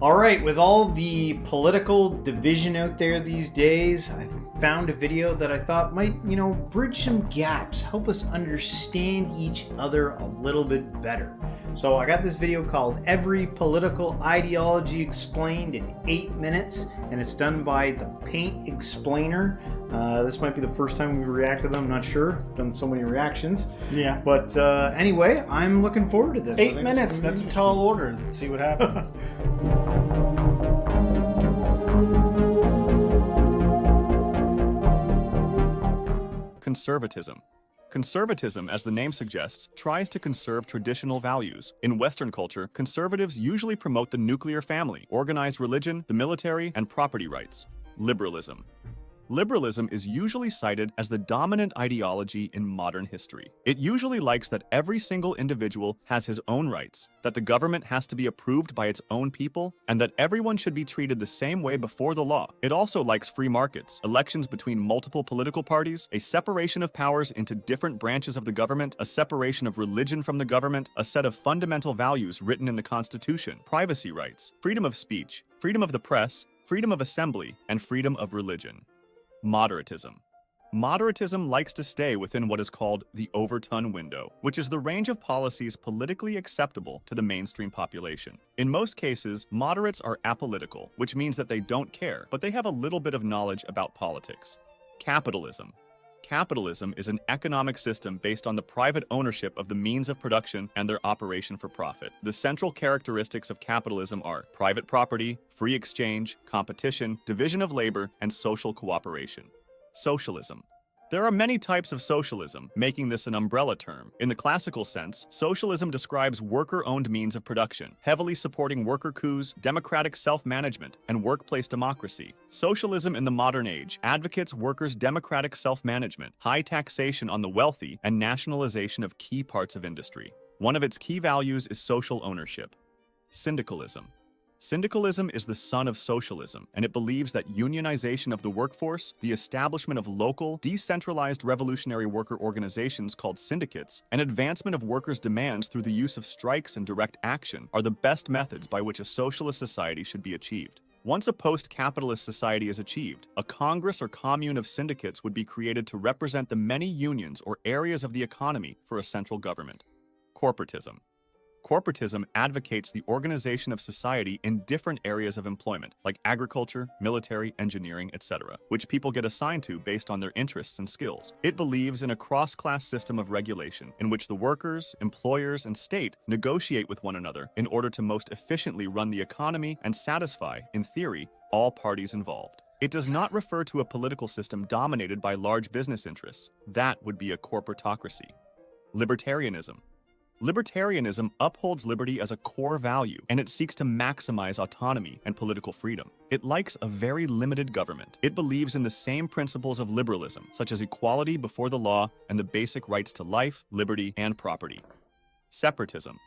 All right, with all the political division out there these days, I found a video that I thought might, bridge some gaps, help us understand each other a little bit better. So I got this video called Every Political Ideology Explained in 8 minutes, and it's done by the Paint Explainer. This might be the first time we react to them, I'm not sure. I've done so many reactions. Yeah. But anyway, I'm looking forward to this. 8 minutes, that's a tall order. Let's see what happens. Conservatism. Conservatism, as the name suggests, tries to conserve traditional values. In Western culture, conservatives usually promote the nuclear family, organized religion, the military, and property rights. Liberalism. Liberalism is usually cited as the dominant ideology in modern history. It usually likes that every single individual has his own rights, that the government has to be approved by its own people, and that everyone should be treated the same way before the law. It also likes free markets, elections between multiple political parties, a separation of powers into different branches of the government, a separation of religion from the government, a set of fundamental values written in the Constitution, privacy rights, freedom of speech, freedom of the press, freedom of assembly, and freedom of religion. Moderatism. Moderatism likes to stay within what is called the Overton window, which is the range of policies politically acceptable to the mainstream population. In most cases, moderates are apolitical, which means that they don't care, but they have a little bit of knowledge about politics. Capitalism. Capitalism is an economic system based on the private ownership of the means of production and their operation for profit. The central characteristics of capitalism are private property, free exchange, competition, division of labor, and social cooperation. Socialism. There are many types of socialism, making this an umbrella term. In the classical sense, socialism describes worker-owned means of production, heavily supporting worker coups, democratic self-management, and workplace democracy. Socialism in the modern age advocates workers' democratic self-management, high taxation on the wealthy, and nationalization of key parts of industry. One of its key values is social ownership. Syndicalism. Syndicalism is the son of socialism, and it believes that unionization of the workforce, the establishment of local, decentralized revolutionary worker organizations called syndicates, and advancement of workers' demands through the use of strikes and direct action are the best methods by which a socialist society should be achieved. Once a post-capitalist society is achieved, a congress or commune of syndicates would be created to represent the many unions or areas of the economy for a central government. Corporatism. Corporatism advocates the organization of society in different areas of employment, like agriculture, military, engineering, etc., which people get assigned to based on their interests and skills. It believes in a cross-class system of regulation in which the workers, employers, and state negotiate with one another in order to most efficiently run the economy and satisfy, in theory, all parties involved. It does not refer to a political system dominated by large business interests. That would be a corporatocracy. Libertarianism. Libertarianism upholds liberty as a core value, and it seeks to maximize autonomy and political freedom. It likes a very limited government. It believes in the same principles of liberalism, such as equality before the law and the basic rights to life, liberty, and property. Separatism.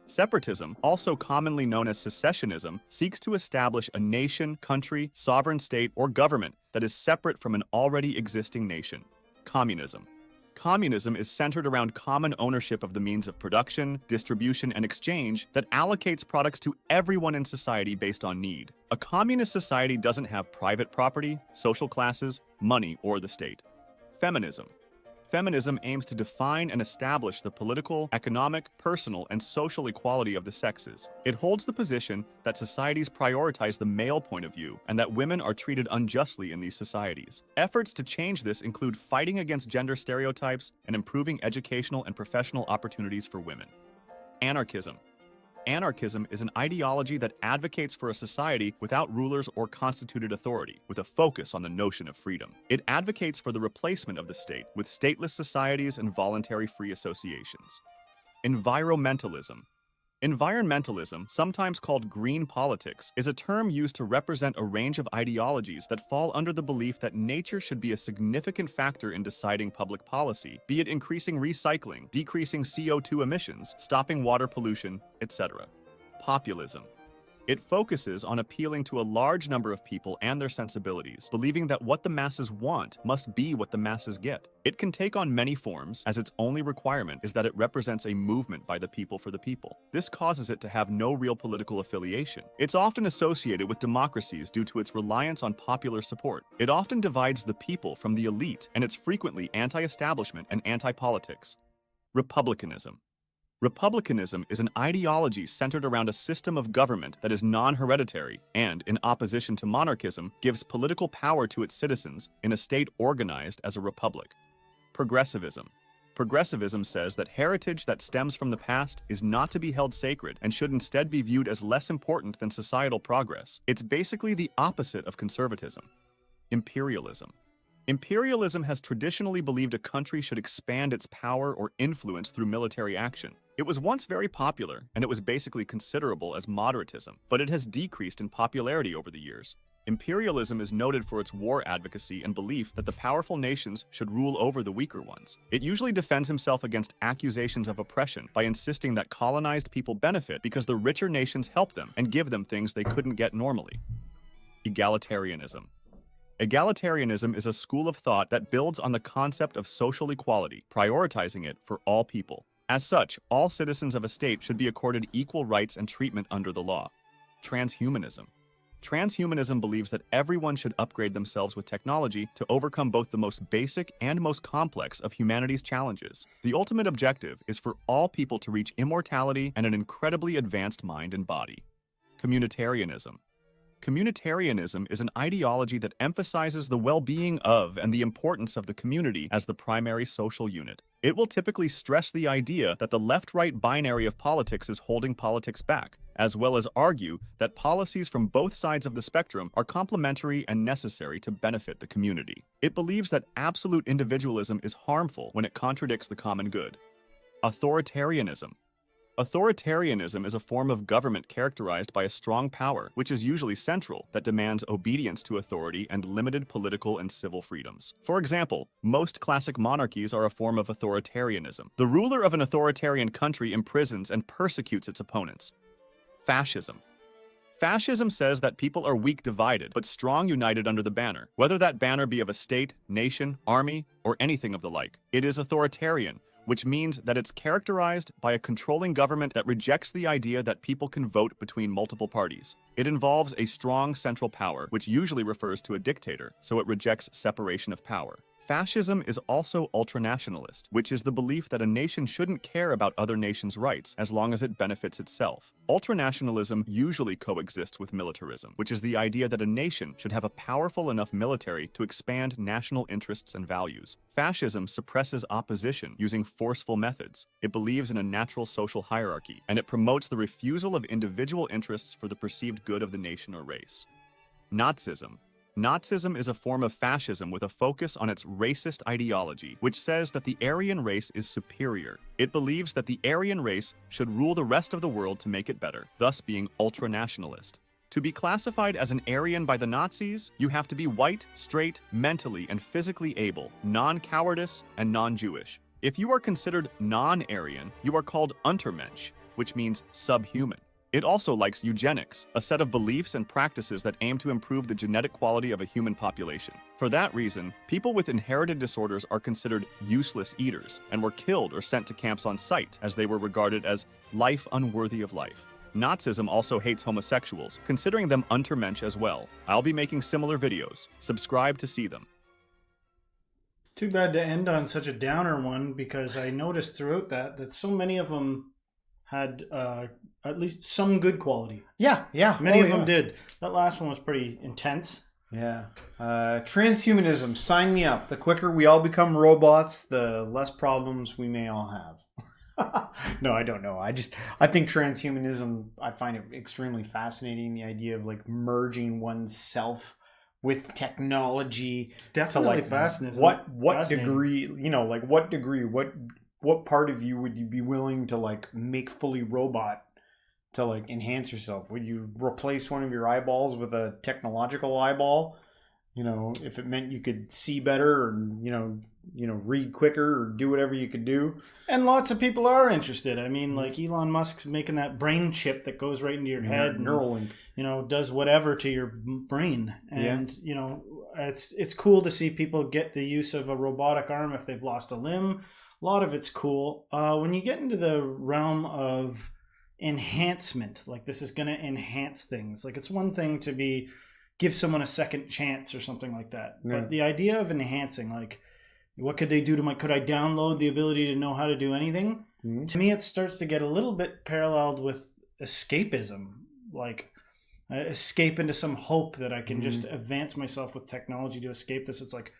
Separatism, also commonly known as secessionism, seeks to establish a nation, country, sovereign state, or government that is separate from an already existing nation. Communism. Communism is centered around common ownership of the means of production, distribution, and exchange that allocates products to everyone in society based on need. A communist society doesn't have private property, social classes, money, or the state. Feminism. Feminism aims to define and establish the political, economic, personal, and social equality of the sexes. It holds the position that societies prioritize the male point of view and that women are treated unjustly in these societies. Efforts to change this include fighting against gender stereotypes and improving educational and professional opportunities for women. Anarchism. Anarchism is an ideology that advocates for a society without rulers or constituted authority, with a focus on the notion of freedom. It advocates for the replacement of the state with stateless societies and voluntary free associations. Environmentalism. Environmentalism, sometimes called green politics, is a term used to represent a range of ideologies that fall under the belief that nature should be a significant factor in deciding public policy, be it increasing recycling, decreasing CO2 emissions, stopping water pollution, etc. Populism. It focuses on appealing to a large number of people and their sensibilities, believing that what the masses want must be what the masses get. It can take on many forms, as its only requirement is that it represents a movement by the people for the people. This causes it to have no real political affiliation. It's often associated with democracies due to its reliance on popular support. It often divides the people from the elite, and it's frequently anti-establishment and anti-politics. Republicanism. Republicanism is an ideology centered around a system of government that is non-hereditary and, in opposition to monarchism, gives political power to its citizens in a state organized as a republic. Progressivism. Progressivism says that heritage that stems from the past is not to be held sacred and should instead be viewed as less important than societal progress. It's basically the opposite of conservatism. Imperialism. Imperialism has traditionally believed a country should expand its power or influence through military action. It was once very popular, and it was basically considerable as moderatism, but it has decreased in popularity over the years. Imperialism is noted for its war advocacy and belief that the powerful nations should rule over the weaker ones. It usually defends himself against accusations of oppression by insisting that colonized people benefit because the richer nations help them and give them things they couldn't get normally. Egalitarianism. Egalitarianism is a school of thought that builds on the concept of social equality, prioritizing it for all people. As such, all citizens of a state should be accorded equal rights and treatment under the law. Transhumanism. Transhumanism believes that everyone should upgrade themselves with technology to overcome both the most basic and most complex of humanity's challenges. The ultimate objective is for all people to reach immortality and an incredibly advanced mind and body. Communitarianism. Communitarianism is an ideology that emphasizes the well-being of and the importance of the community as the primary social unit. It will typically stress the idea that the left-right binary of politics is holding politics back, as well as argue that policies from both sides of the spectrum are complementary and necessary to benefit the community. It believes that absolute individualism is harmful when it contradicts the common good. Authoritarianism. Authoritarianism is a form of government characterized by a strong power, which is usually central, that demands obedience to authority and limited political and civil freedoms. For example, most classic monarchies are a form of authoritarianism. The ruler of an authoritarian country imprisons and persecutes its opponents. Fascism. Fascism says that people are weak divided, but strong united under the banner, whether that banner be of a state, nation, army, or anything of the like. It is authoritarian, which means that it's characterized by a controlling government that rejects the idea that people can vote between multiple parties. It involves a strong central power, which usually refers to a dictator, so it rejects separation of power. Fascism is also ultranationalist, which is the belief that a nation shouldn't care about other nations' rights as long as it benefits itself. Ultranationalism usually coexists with militarism, which is the idea that a nation should have a powerful enough military to expand national interests and values. Fascism suppresses opposition using forceful methods. It believes in a natural social hierarchy, and it promotes the refusal of individual interests for the perceived good of the nation or race. Nazism. Nazism is a form of fascism with a focus on its racist ideology, which says that the Aryan race is superior. It believes that the Aryan race should rule the rest of the world to make it better, thus being ultranationalist. To be classified as an Aryan by the Nazis, you have to be white, straight, mentally and physically able, non-cowardice, and non-Jewish. If you are considered non-Aryan, you are called Untermensch, which means subhuman. It also likes eugenics, a set of beliefs and practices that aim to improve the genetic quality of a human population. For that reason, people with inherited disorders are considered useless eaters and were killed or sent to camps on sight, as they were regarded as life unworthy of life. Nazism also hates homosexuals, considering them Untermensch as well. I'll be making similar videos. Subscribe to see them. Too bad to end on such a downer one, because I noticed throughout that so many of them had at least some good quality. Yeah. Many of them did. That last one was pretty intense. Yeah. Transhumanism, sign me up. The quicker we all become robots, the less problems we may all have. No, I don't know. I think transhumanism, I find it extremely fascinating. The idea of like merging oneself with technology. It's definitely to like fascinating. What degree, what part of you would you be willing to like make fully robot to like enhance yourself? Would you replace one of your eyeballs with a technological eyeball? You know, if it meant you could see better, or read quicker, or do whatever you could do. And lots of people are interested. I mean, like Elon Musk's making that brain chip that goes right into your head, Neuralink, does whatever to your brain. And it's cool to see people get the use of a robotic arm if they've lost a limb. A lot of it's cool. When you get into the realm of enhancement, like this is going to enhance things. Like it's one thing to give someone a second chance or something like that. Yeah. But the idea of enhancing, like what could they do to could I download the ability to know how to do anything? Mm-hmm. To me, it starts to get a little bit paralleled with escapism, like escape into some hope that I can just advance myself with technology to escape this. It's like,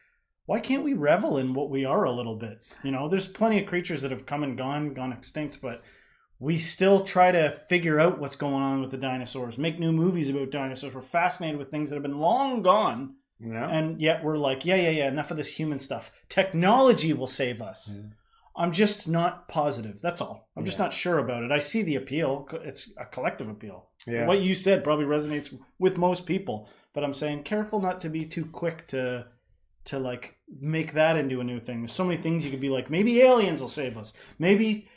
why can't we revel in what we are a little bit? There's plenty of creatures that have come and gone extinct, but we still try to figure out what's going on with the dinosaurs, make new movies about dinosaurs. We're fascinated with things that have been long gone. Yeah. And yet we're like, yeah, enough of this human stuff. Technology will save us. Yeah. I'm just not positive. That's all. I'm just not sure about it. I see the appeal. It's a collective appeal. Yeah. What you said probably resonates with most people. But I'm saying careful not to be too quick to like make that into a new thing. There's so many things you could be like, maybe aliens will save us. Maybe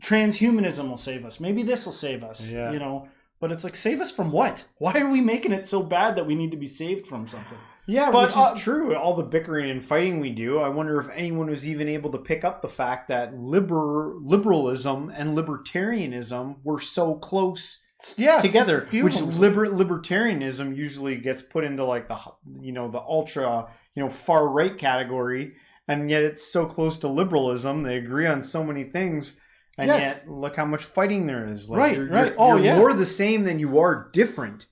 transhumanism will save us. Maybe this will save us. Yeah. But it's like, save us from what? Why are we making it so bad that we need to be saved from something? Yeah, but which is true. All the bickering and fighting we do, I wonder if anyone was even able to pick up the fact that liberalism and libertarianism were so close together. Which libertarianism usually gets put into like the ultra far right category, and yet it's so close to liberalism. They agree on so many things, and yet look how much fighting there is. Like, right. You're more the same than you are different.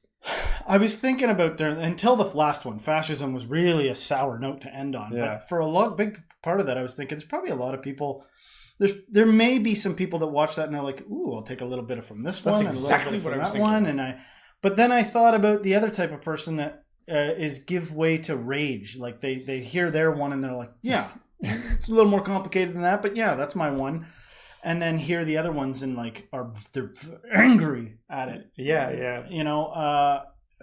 I was thinking about until the last one, fascism was really a sour note to end on. Yeah. But for a big part of that, I was thinking there's probably a lot of people. There may be some people that watch that and are like, "Ooh, I'll take a little bit from this one." That's exactly what I was thinking. One, but then I thought about the other type of person that is give way to rage. Like they hear their one and they're like, "Yeah, it's a little more complicated than that, but yeah, that's my one." And then hear the other ones and like they're angry at it. Yeah.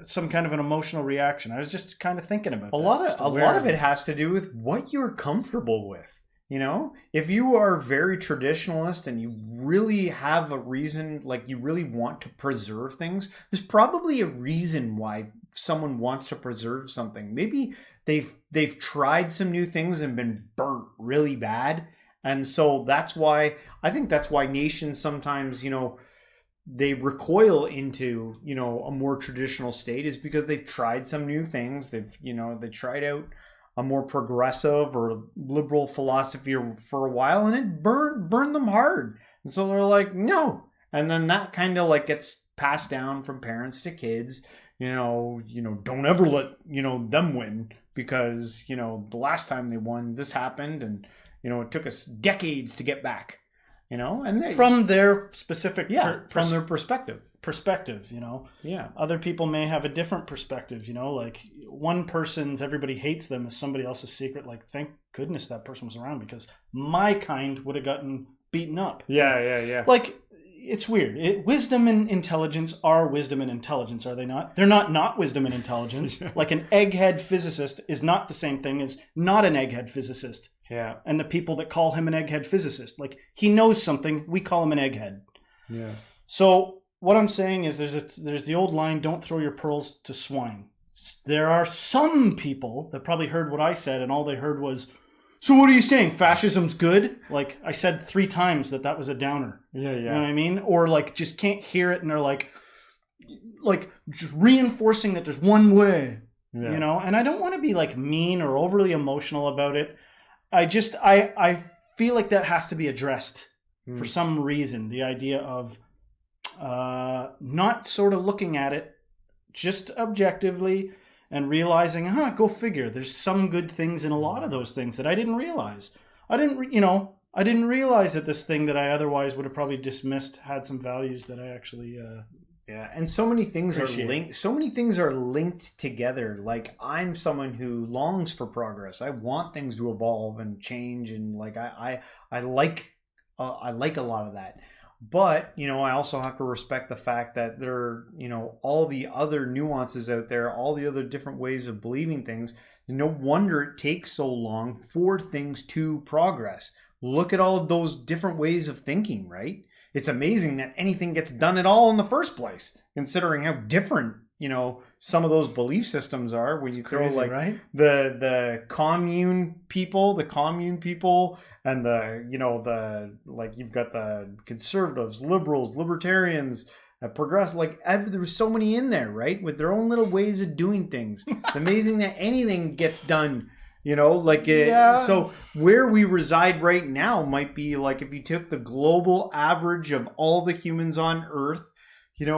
Some kind of an emotional reaction. I was just kind of thinking about a lot of it has to do with what you're comfortable with. If you are very traditionalist and you really have a reason, like you really want to preserve things, there's probably a reason why someone wants to preserve something. Maybe they've tried some new things and been burnt really bad. And so I think that's why nations sometimes, they recoil into, a more traditional state, is because they've tried some new things. They tried out a more progressive or liberal philosophy for a while, and it burned them hard. And so they're like, no. And then that kind of like gets passed down from parents to kids. Don't ever let, them win, because, the last time they won, this happened, and it took us decades to get back, and from their specific, from their perspective, Yeah. Other people may have a different perspective, like one person's, everybody hates them, is somebody else's secret. Like, thank goodness that person was around, because my kind would have gotten beaten up. Yeah. Like, it's weird. Wisdom and intelligence are wisdom and intelligence, are they not? They're not wisdom and intelligence. Like an egghead physicist is not the same thing as not an egghead physicist. Yeah. And the people that call him an egghead physicist, like he knows something, we call him an egghead. Yeah. So what I'm saying is there's the old line, don't throw your pearls to swine. There are some people that probably heard what I said and all they heard was, so what are you saying? Fascism's good? Like I said 3 times that was a downer. Yeah. You know what I mean? Or like just can't hear it and they're like just reinforcing that there's one way, And I don't want to be like mean or overly emotional about it. I feel like that has to be addressed for some reason. The idea of not sort of looking at it just objectively and realizing, go figure. There's some good things in a lot of those things that I didn't realize. I didn't realize that this thing that I otherwise would have probably dismissed had some values that I actually. And so many things are linked. So many things are linked together. Like I'm someone who longs for progress. I want things to evolve and change, and like I like a lot of that. But, I also have to respect the fact that there are, all the other nuances out there, all the other different ways of believing things. No wonder it takes so long for things to progress. Look at all of those different ways of thinking, right? It's amazing that anything gets done at all in the first place, considering how different, some of those belief systems are. When you throw right? the commune people, and you've got the conservatives, liberals, libertarians, progressive, there's so many in there, right? With their own little ways of doing things. It's amazing that anything gets done, So where we reside right now might be if you took the global average of all the humans on Earth,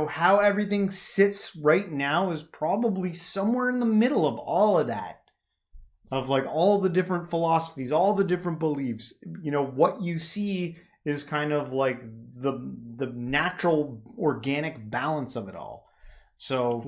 how everything sits right now is probably somewhere in the middle of all of that. Of all the different philosophies, all the different beliefs, what you see is kind of the natural organic balance of it all. So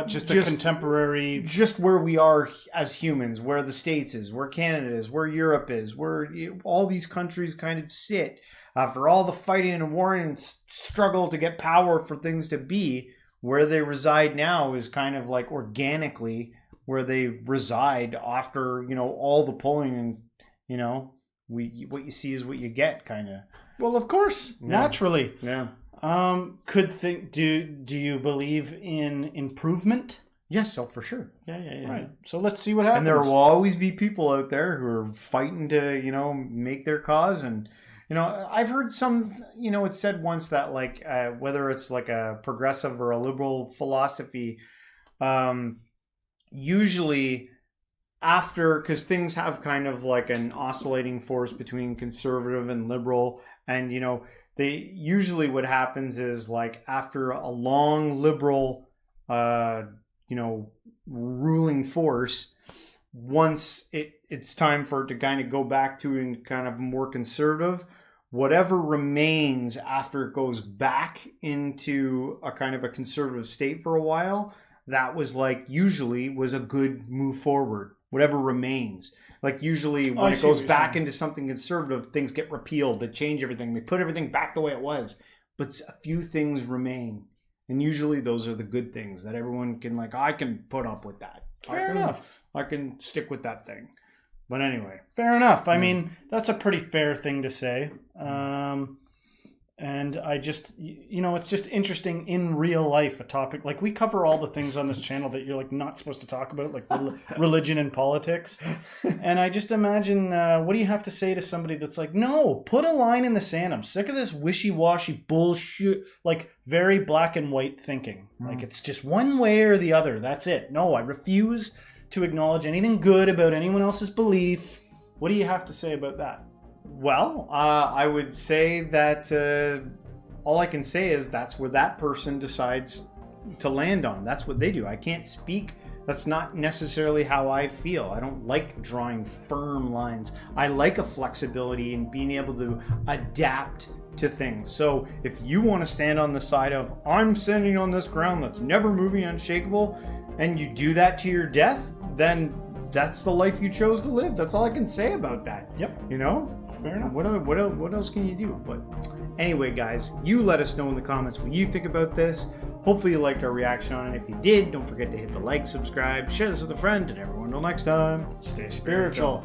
just the contemporary, just where we are as humans, where the States is, where Canada is, where Europe is, where all these countries kind of sit after all the fighting and warring and struggle to get power for things to be. Where they reside now is kind of organically where they reside after, all the pulling and, what you see is what you get, kind of. Well, of course, naturally. Yeah. Do you believe in improvement? Yes, so for sure. Yeah. Right. So let's see what happens. And there will always be people out there who are fighting to, make their cause. And, I've heard some, it's said once that whether it's a progressive or a liberal philosophy, usually because things have kind of an oscillating force between conservative and liberal, and they usually what happens is after a long liberal ruling force, once it's time for it to kind of go back to kind of more conservative, whatever remains after it goes back into a kind of a conservative state for a while, that was usually was a good move forward. Whatever remains. Usually when it goes back into something conservative, things get repealed. They change everything. They put everything back the way it was. But a few things remain. And usually those are the good things that everyone can I can put up with that. Fair enough. I can stick with that thing. But anyway. Fair enough. I mean, that's a pretty fair thing to say. And I just, it's just interesting in real life, a topic. We cover all the things on this channel that you're not supposed to talk about, religion and politics. And I just imagine, what do you have to say to somebody that's no, put a line in the sand. I'm sick of this wishy-washy bullshit, very black and white thinking. It's just one way or the other. That's it. No, I refuse to acknowledge anything good about anyone else's belief. What do you have to say about that? Well, I would say that all I can say is that's where that person decides to land on. That's what they do. I can't speak. That's not necessarily how I feel. I don't like drawing firm lines. I like a flexibility and being able to adapt to things. So if you want to stand on the side of, I'm standing on this ground that's never moving, unshakable, and you do that to your death, then that's the life you chose to live. That's all I can say about that. Yep. Fair enough. What else can you do? But anyway, guys, you let us know in the comments what you think about this. Hopefully you liked our reaction on it. If you did, don't forget to hit the like, subscribe, share this with a friend, and everyone until next time, stay spiritual.